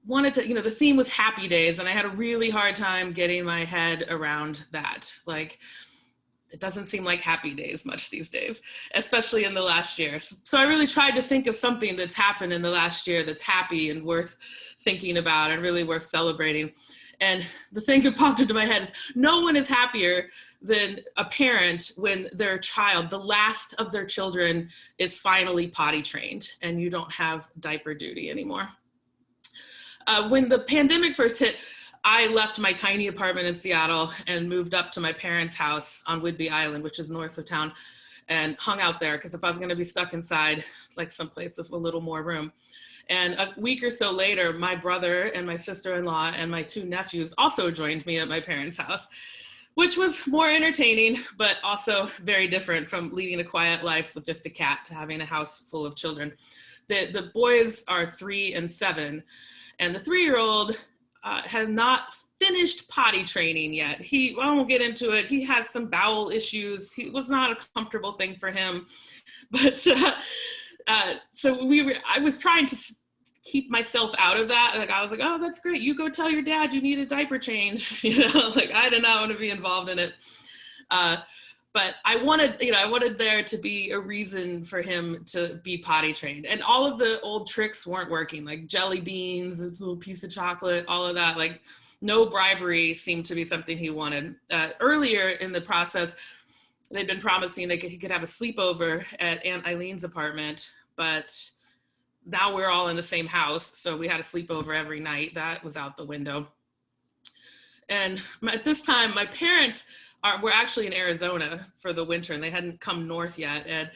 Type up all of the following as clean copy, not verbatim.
wanted to, the theme was happy days, and I had a really hard time getting my head around that. Like, it doesn't seem like happy days much these days, especially in the last year. So I really tried to think of something that's happened in the last year that's happy and worth thinking about and really worth celebrating. And the thing that popped into my head is no one is happier than a parent when their child, the last of their children, is finally potty trained and you don't have diaper duty anymore. When the pandemic first hit, I left my tiny apartment in Seattle and moved up to my parents' house on Whidbey Island, which is north of town, and hung out there because if I was going to be stuck inside, like someplace with a little more room. And a week or so later, my brother and my sister-in-law and my 2 nephews also joined me at my parents' house, which was more entertaining, but also very different from leading a quiet life with just a cat to having a house full of children. The boys are 3 and 7, and the 3-year-old had not finished potty training yet. I won't get into it. He has some bowel issues. It was not a comfortable thing for him. But I was trying to keep myself out of that. Like, I was like, oh, that's great. You go tell your dad you need a diaper change. Like, I did not want to be involved in it. But I wanted there to be a reason for him to be potty trained. And all of the old tricks weren't working, like jelly beans, this little piece of chocolate, all of that. Like, no bribery seemed to be something he wanted. Earlier in the process, they'd been promising he could have a sleepover at Aunt Eileen's apartment, but now we're all in the same house, so we had a sleepover every night. That was out the window. And at this time, my parents were actually in Arizona for the winter, and they hadn't come north yet. And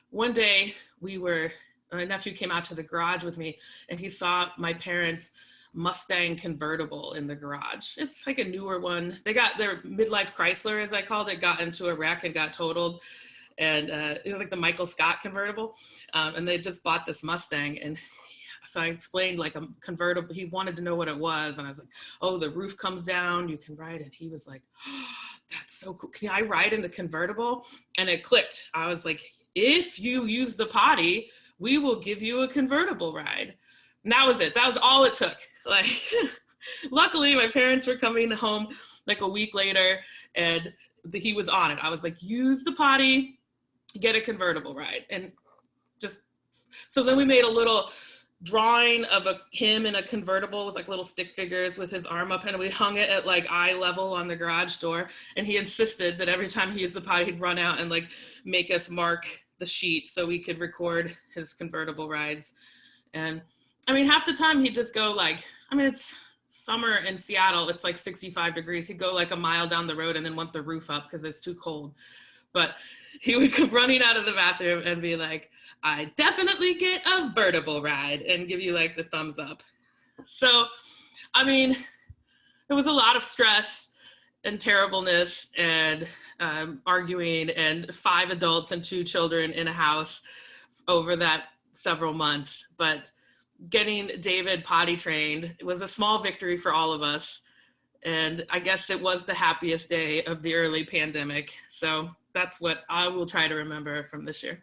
one day my nephew came out to the garage with me, and he saw my parents' Mustang Convertible in the garage. It's like a newer one. They got their midlife Chrysler, as I called it, got into a wreck and got totaled. And it was like the Michael Scott convertible. And they just bought this Mustang. And so I explained like a convertible. He wanted to know what it was. And I was like, oh, the roof comes down, you can ride. And he was like, oh, that's so cool. Can I ride in the convertible? And it clicked. I was like, if you use the potty, we will give you a convertible ride. And that was it. That was all it took. Like, luckily my parents were coming home like a week later and he was on it. I was like, use the potty, get a convertible ride. And so then we made a little drawing of him in a convertible with like little stick figures with his arm up, and we hung it at like eye level on the garage door. And he insisted that every time he used the potty, he'd run out and like make us mark the sheet so we could record his convertible rides. And I mean, half the time he'd just go it's summer in Seattle, it's like 65 degrees. He'd go like a mile down the road and then want the roof up because it's too cold. But he would come running out of the bathroom and be like, I definitely get a vertible ride, and give you like the thumbs up. So, I mean, it was a lot of stress and terribleness and arguing, and 5 adults and 2 children in a house over that several months. But getting David potty trained was a small victory for all of us. And I guess it was the happiest day of the early pandemic. So that's what I will try to remember from this year.